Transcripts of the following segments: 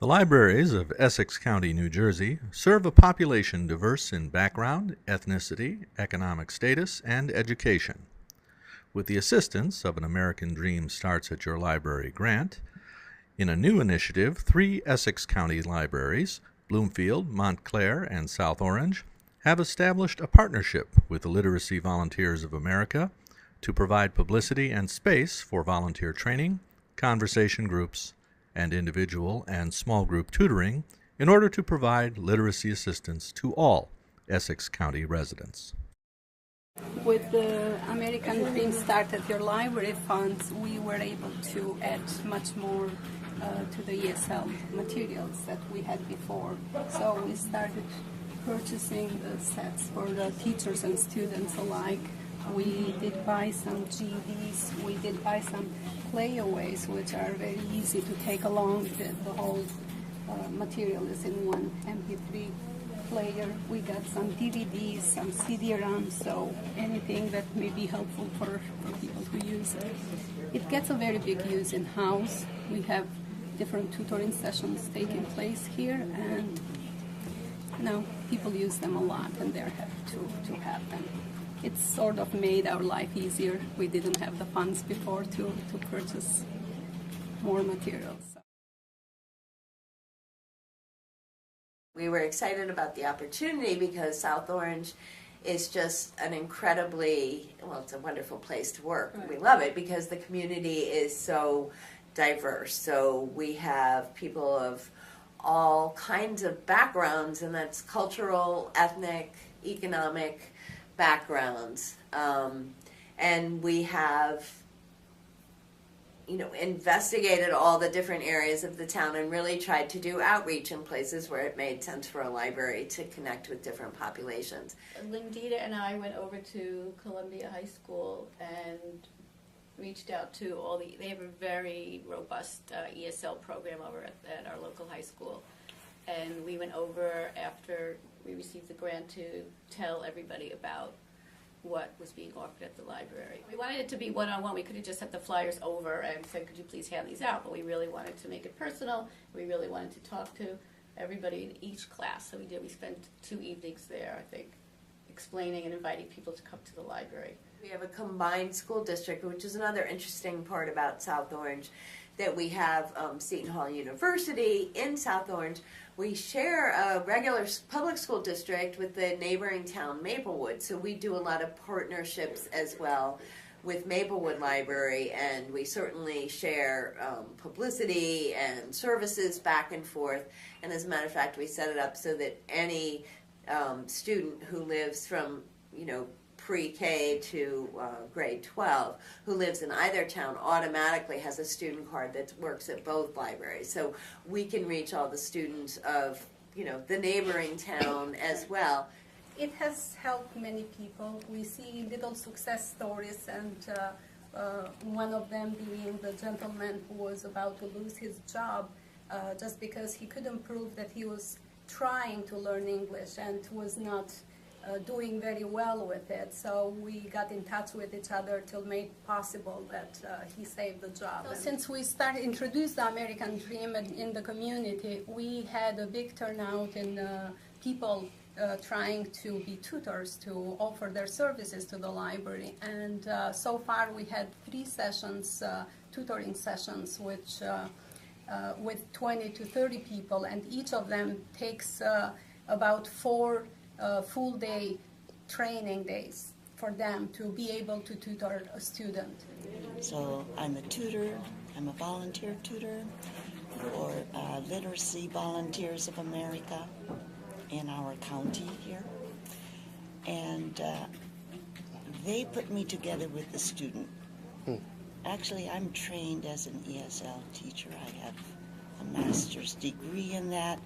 The libraries of Essex County, New Jersey, serve a population diverse in background, ethnicity, economic status, and education. With the assistance of an American Dream Starts at Your Library grant, in a new initiative, 3 Essex County libraries, Bloomfield, Montclair, and South Orange, have established a partnership with the Literacy Volunteers of America to provide publicity and space for volunteer training, conversation groups, and individual and small group tutoring in order to provide literacy assistance to all Essex County residents. With the American Dream Start at Your Library funds, we were able to add much more to the ESL materials that we had before. So we started purchasing the sets for the teachers and students alike. We did buy some GEDs, we did buy some playaways, which are very easy to take along. The whole material is in one MP3 player. We got some DVDs, some CD-ROMs, so anything that may be helpful for people who use it. It gets a very big use in-house. We have different tutoring sessions taking place here, and people use them a lot, and they're happy to have them. It's sort of made our life easier. We didn't have the funds before to purchase more materials. We were excited about the opportunity because South Orange is just an it's a wonderful place to work. Right. We love it because the community is so diverse. So we have people of all kinds of backgrounds, and that's cultural, ethnic, economic backgrounds, and we have investigated all the different areas of the town and really tried to do outreach in places where it made sense for a library to connect with different populations. Lindita and I went over to Columbia High School and reached out to they have a very robust ESL program over at our local high school, and we went over after we received the grant to tell everybody about what was being offered at the library. We wanted it to be one-on-one. We could have just had the flyers over and said, could you please hand these out? But we really wanted to make it personal. We really wanted to talk to everybody in each class. So we did. We spent 2 evenings there, I think, explaining and inviting people to come to the library. We have a combined school district, which is another interesting part about South Orange, that we have Seton Hall University in South Orange. We share a regular public school district with the neighboring town, Maplewood, so we do a lot of partnerships as well with Maplewood Library, and we certainly share publicity and services back and forth. And as a matter of fact, we set it up so that any student who lives from, pre-K to grade 12 who lives in either town automatically has a student card that works at both libraries. So we can reach all the students of, the neighboring town as well. It has helped many people. We see little success stories, and one of them being the gentleman who was about to lose his job just because he couldn't prove that he was trying to learn English and was not doing very well with it. So we got in touch with each other till made possible that he saved the job. So since we introduced the American Dream in the community, we had a big turnout in people trying to be tutors to offer their services to the library. And so far we had 3 sessions, tutoring sessions, which with 20 to 30 people, and each of them takes about 4 full-day training days for them to be able to tutor a student. So I'm a tutor. I'm a volunteer tutor for Literacy Volunteers of America in our county here. And they put me together with the student. Actually, I'm trained as an ESL teacher. I have a master's degree in that,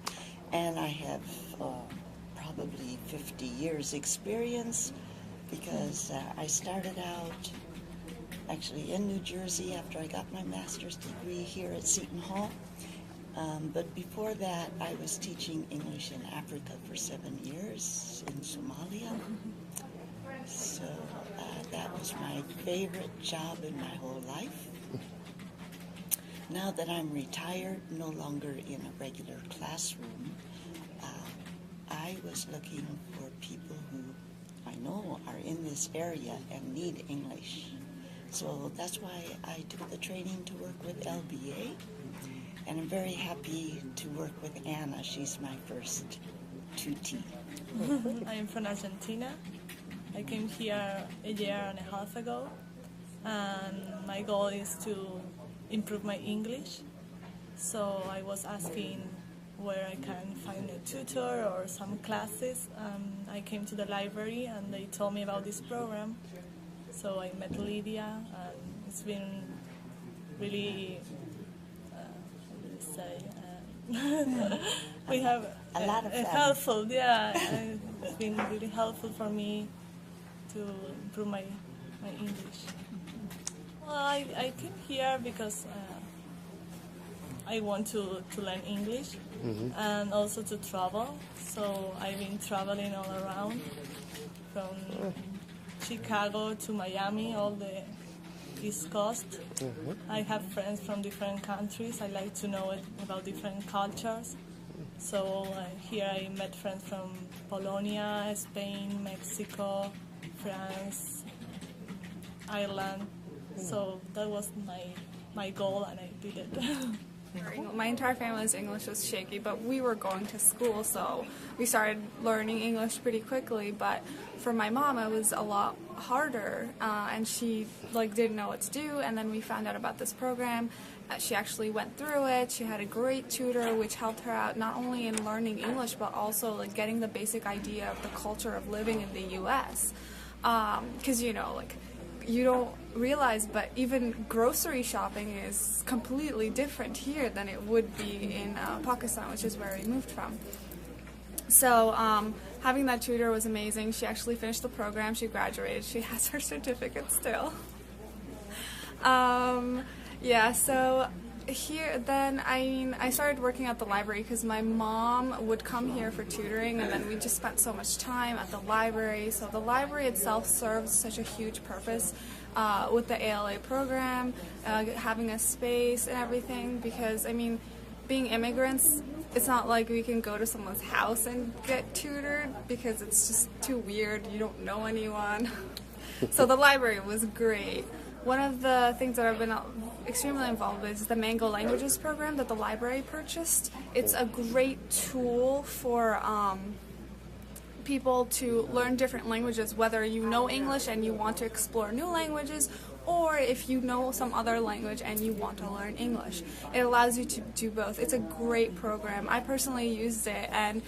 and I have probably 50 years experience because I started out actually in New Jersey after I got my master's degree here at Seton Hall. But before that, I was teaching English in Africa for 7 years in Somalia. So that was my favorite job in my whole life. Now that I'm retired, no longer in a regular classroom, I was looking for people who I know are in this area and need English. So that's why I took the training to work with LBA, and I'm very happy to work with Anna. She's my first tutee. I'm from Argentina. I came here a year and a half ago, and my goal is to improve my English. So I was asking where I can find a tutor or some classes. I came to the library and they told me about this program. So I met Lydia, and it's been really, we have a lot of fun. Helpful, yeah. It's been really helpful for me to improve my English. Well, I came here because I want to learn English and also to travel. So I've been traveling all around from Chicago to Miami, all the East Coast. I have friends from different countries. I like to know about different cultures. So here I met friends from Polonia, Spain, Mexico, France, Ireland. So that was my goal, and I did it. My entire family's English was shaky, but we were going to school, so we started learning English pretty quickly. But for my mom, it was a lot harder, and she didn't know what to do. And then we found out about this program. She actually went through it. She had a great tutor, which helped her out not only in learning English, but also getting the basic idea of the culture of living in the U.S. Because you don't realize, but even grocery shopping is completely different here than it would be in Pakistan, which is where we moved from. So having that tutor was amazing. She actually finished the program. She graduated. She has her certificate still. So here, then I started working at the library because my mom would come here for tutoring, and then we just spent so much time at the library. So the library itself serves such a huge purpose with the ALA program, having a space and everything, because being immigrants, it's not like we can go to someone's house and get tutored because it's just too weird. You don't know anyone. So the library was great. One of the things that I've been extremely involved with is the Mango Languages program that the library purchased. It's a great tool for people to learn different languages, whether you know English and you want to explore new languages, or if you know some other language and you want to learn English. It allows you to do both. It's a great program. I personally used it, and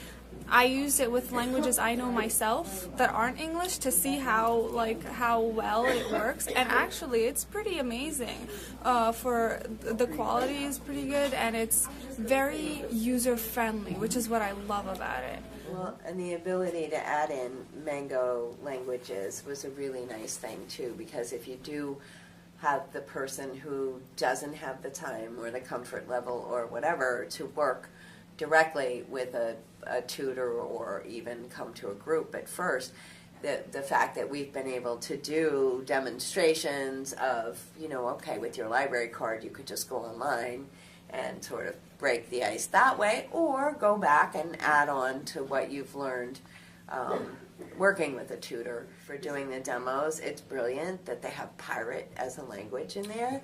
I used it with languages I know myself that aren't English to see how well it works, and actually it's pretty amazing. For the quality is pretty good, and it's very user friendly, which is what I love about it. Well, and the ability to add in Mango Languages was a really nice thing too, because if you do have the person who doesn't have the time or the comfort level or whatever to work directly with a tutor or even come to a group at first, the fact that we've been able to do demonstrations of, okay, with your library card you could just go online and sort of break the ice that way, or go back and add on to what you've learned working with a tutor for doing the demos. It's brilliant that they have pirate as a language in there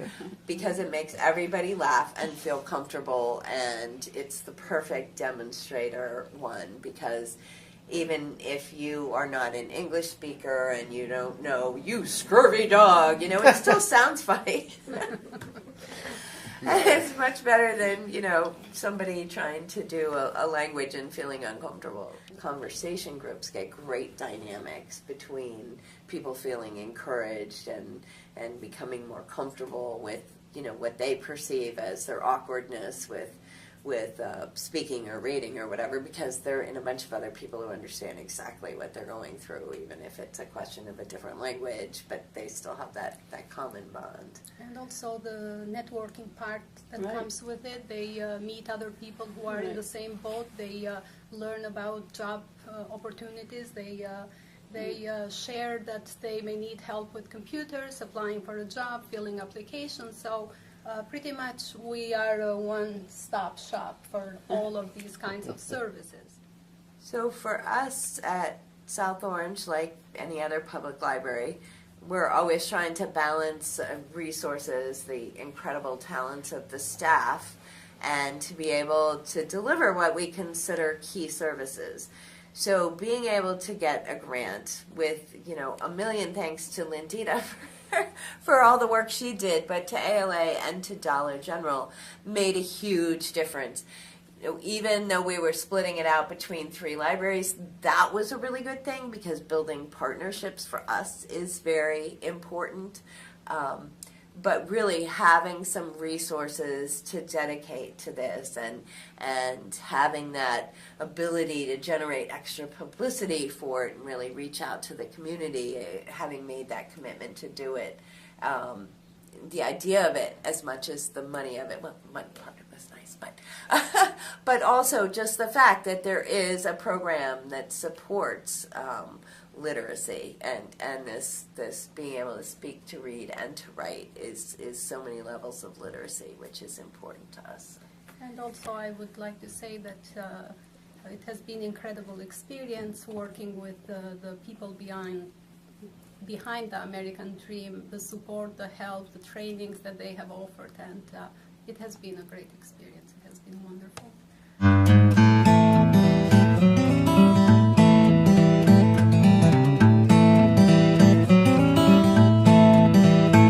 because it makes everybody laugh and feel comfortable, and it's the perfect demonstrator one, because even if you are not an English speaker and you don't know, you scurvy dog, it still sounds funny. It's much better than, somebody trying to do a language and feeling uncomfortable. Conversation groups get great dynamics between people feeling encouraged and becoming more comfortable with, what they perceive as their awkwardness with speaking or reading or whatever, because they're in a bunch of other people who understand exactly what they're going through, even if it's a question of a different language, but they still have that common bond. And also the networking part that comes with it. They meet other people who are in the same boat. They learn about job opportunities. They share that they may need help with computers, applying for a job, filling applications. So Pretty much we are a one-stop shop for all of these kinds of services. So for us at South Orange, like any other public library, we're always trying to balance resources, the incredible talents of the staff, and to be able to deliver what we consider key services. So being able to get a grant with, a million thanks to Lindita for all the work she did, but to ALA and to Dollar General made a huge difference. Even though we were splitting it out between 3 libraries, that was a really good thing because building partnerships for us is very important. But really having some resources to dedicate to this and having that ability to generate extra publicity for it and really reach out to the community, having made that commitment to do it. The idea of it as much as the money of it, well, the money part of it was nice, but also just the fact that there is a program that supports literacy and this being able to speak, to read, and to write is so many levels of literacy, which is important to us. And also I would like to say that it has been incredible experience working with the people behind the American Dream, the support, the help, the trainings that they have offered, and it has been a great experience. It has been wonderful.